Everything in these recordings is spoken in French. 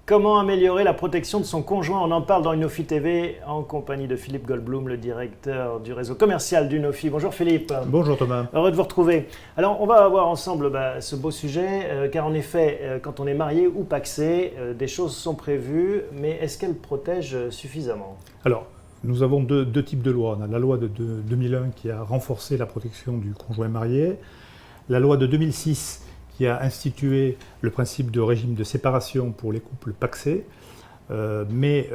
Comment améliorer la protection de son conjoint? On en parle dans Unofi TV en compagnie de Philippe Goldblum, le directeur du réseau commercial d'Unofi. Bonjour Philippe. Bonjour Thomas. Heureux de vous retrouver. Alors on va voir ensemble ce beau sujet, car en effet, quand on est marié ou pacsé, des choses sont prévues, mais est-ce qu'elles protègent suffisamment? Alors, nous avons deux types de lois. On a la loi de 2001 qui a renforcé la protection du conjoint marié, la loi de 2006 qui a institué le principe de régime de séparation pour les couples pacsés. Mais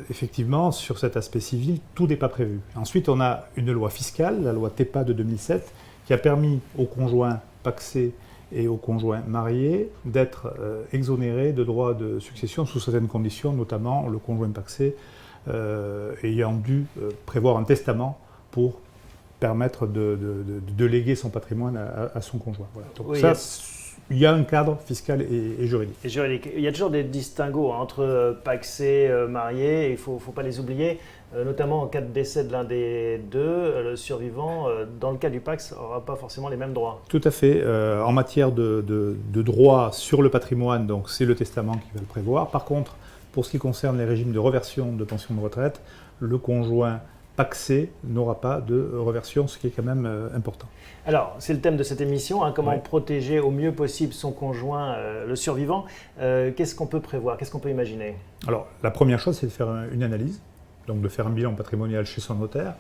effectivement, sur cet aspect civil, tout n'est pas prévu. Ensuite, on a une loi fiscale, la loi TEPA de 2007, qui a permis aux conjoints pacsés et aux conjoints mariés d'être exonérés de droits de succession sous certaines conditions, notamment le conjoint pacsé ayant dû prévoir un testament pour permettre de léguer son patrimoine à son conjoint. Voilà. Donc oui, ça, il y a un cadre fiscal et juridique. Il y a toujours des distinguos entre pacsés, mariés, il ne faut pas les oublier, notamment en cas de décès de l'un des deux, le survivant, dans le cas du Pacs, n'aura pas forcément les mêmes droits. Tout à fait. En matière de droit sur le patrimoine, donc c'est le testament qui va le prévoir. Par contre, pour ce qui concerne les régimes de reversion de pension de retraite, le conjoint pacsé n'aura pas de reversion, ce qui est quand même important. Alors, c'est le thème de cette émission, comment protéger au mieux possible son conjoint, le survivant. Qu'est-ce qu'on peut prévoir? Qu'est-ce qu'on peut imaginer? Alors, la première chose, c'est de faire une analyse, donc de faire un bilan patrimonial chez son notaire.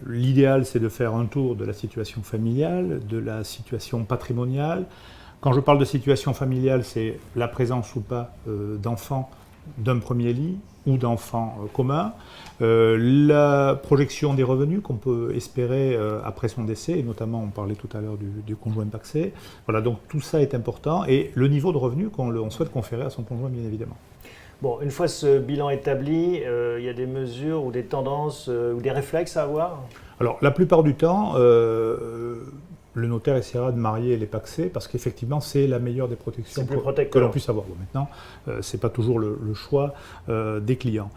L'idéal, c'est de faire un tour de la situation familiale, de la situation patrimoniale. Quand je parle de situation familiale, c'est la présence ou pas d'enfants d'un premier lit ou d'enfants communs, la projection des revenus qu'on peut espérer après son décès, et notamment on parlait tout à l'heure du conjoint pacsé. Voilà, donc tout ça est important, et le niveau de revenus qu'on souhaite conférer à son conjoint, bien évidemment. Bon, une fois ce bilan établi, il y a des mesures ou des tendances ou des réflexes à avoir? Alors, la plupart du temps, le notaire essaiera de marier les pacsés parce qu'effectivement, c'est la meilleure des protections que l'on puisse avoir. Bon, maintenant, ce n'est pas toujours le choix des clients.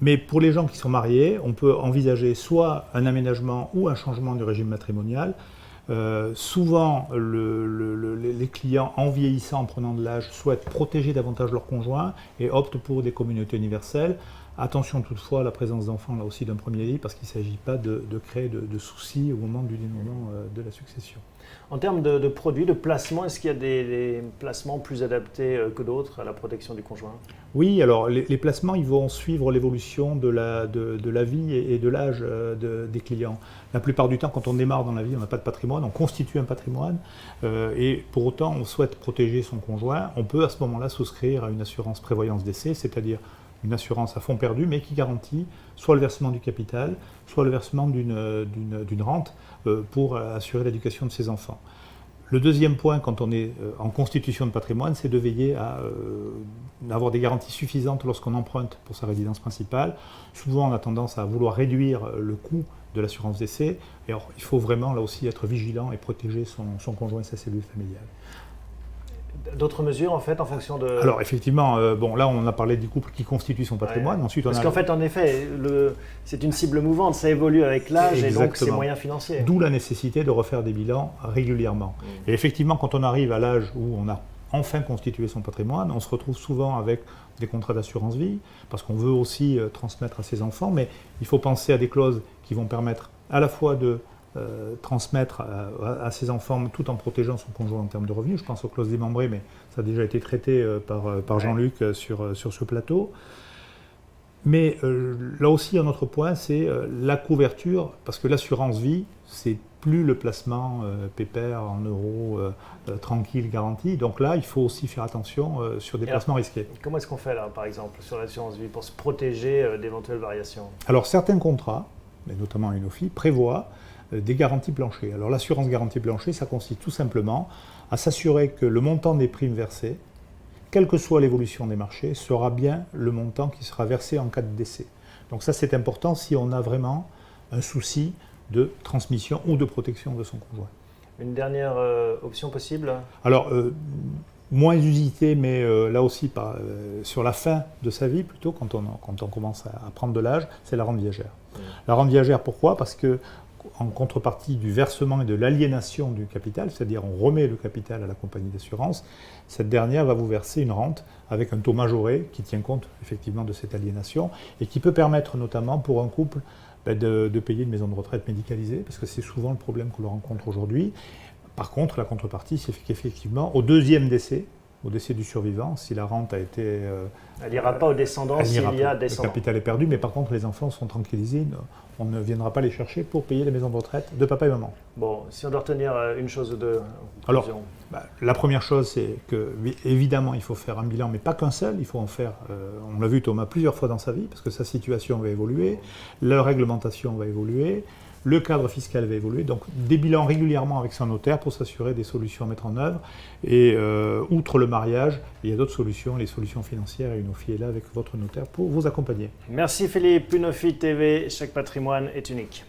Mais pour les gens qui sont mariés, on peut envisager soit un aménagement ou un changement du régime matrimonial. Souvent, les clients, en vieillissant, en prenant de l'âge, souhaitent protéger davantage leur conjoint et optent pour des communautés universelles. Attention toutefois à la présence d'enfants là aussi d'un premier lit, parce qu'il ne s'agit pas de créer de soucis au moment du dénouement de la succession. En termes de produits, de placements, est-ce qu'il y a des placements plus adaptés que d'autres à la protection du conjoint? Oui, alors les placements, ils vont suivre l'évolution de la vie et de l'âge des clients. La plupart du temps, quand on démarre dans la vie, on n'a pas de patrimoine, on constitue un patrimoine, et pour autant, on souhaite protéger son conjoint. On peut à ce moment-là souscrire à une assurance prévoyance décès, c'est-à-dire une assurance à fonds perdu, mais qui garantit soit le versement du capital, soit le versement d'une rente pour assurer l'éducation de ses enfants. Le deuxième point, quand on est en constitution de patrimoine, c'est de veiller à avoir des garanties suffisantes lorsqu'on emprunte pour sa résidence principale. Souvent, on a tendance à vouloir réduire le coût de l'assurance décès. Et alors, il faut vraiment, là aussi, être vigilant et protéger son conjoint et sa cellule familiale. D'autres mesures, en fait, en fonction de... Alors, effectivement, bon, là, on a parlé du couple qui constitue son patrimoine. Ouais. Ensuite, parce qu'en fait, en effet, c'est une cible mouvante, ça évolue avec l'âge et donc ses moyens financiers. D'où la nécessité de refaire des bilans régulièrement. Et effectivement, quand on arrive à l'âge où on a enfin constitué son patrimoine, on se retrouve souvent avec des contrats d'assurance vie, parce qu'on veut aussi transmettre à ses enfants, mais il faut penser à des clauses qui vont permettre à la fois de transmettre à ses enfants tout en protégeant son conjoint en termes de revenus. Je pense aux clauses démembrées, mais ça a déjà été traité par Jean-Luc sur ce plateau. Mais là aussi, un autre point, c'est la couverture, parce que l'assurance vie, c'est plus le placement pépère en euros tranquille, garanti. Donc là, il faut aussi faire attention sur des placements risqués. Comment est-ce qu'on fait là, par exemple, sur l'assurance vie, pour se protéger d'éventuelles variations? Alors certains contrats, et notamment Unofi, prévoient des garanties planchers. Alors l'assurance garantie plancher, ça consiste tout simplement à s'assurer que le montant des primes versées, quelle que soit l'évolution des marchés, sera bien le montant qui sera versé en cas de décès. Donc ça, c'est important si on a vraiment un souci de transmission ou de protection de son conjoint. Une dernière option possible? Alors, moins usité, mais là aussi sur la fin de sa vie, plutôt, quand on commence à prendre de l'âge, c'est la rente viagère. La rente viagère, pourquoi? Parce que en contrepartie du versement et de l'aliénation du capital, c'est-à-dire on remet le capital à la compagnie d'assurance, cette dernière va vous verser une rente avec un taux majoré qui tient compte effectivement de cette aliénation et qui peut permettre notamment pour un couple de payer une maison de retraite médicalisée, parce que c'est souvent le problème que l'on rencontre aujourd'hui. Par contre, la contrepartie, c'est qu'effectivement, au deuxième décès, au décès du survivant, si la rente a été... elle n'ira pas aux descendants s'il y a descendants. Le capital est perdu, mais par contre, les enfants sont tranquillisés. On ne viendra pas les chercher pour payer les maisons de retraite de papa et maman. Bon, si on doit retenir une chose ou deux. Alors, la première chose, c'est que, évidemment, il faut faire un bilan, mais pas qu'un seul. Il faut en faire, on l'a vu Thomas plusieurs fois dans sa vie, parce que sa situation va évoluer, la réglementation va évoluer, le cadre fiscal va évoluer, donc des bilans régulièrement avec son notaire pour s'assurer des solutions à mettre en œuvre. Et outre le mariage, il y a d'autres solutions, les solutions financières, et Unofi est là avec votre notaire pour vous accompagner. Merci Philippe, Unofi TV, chaque patrimoine est unique.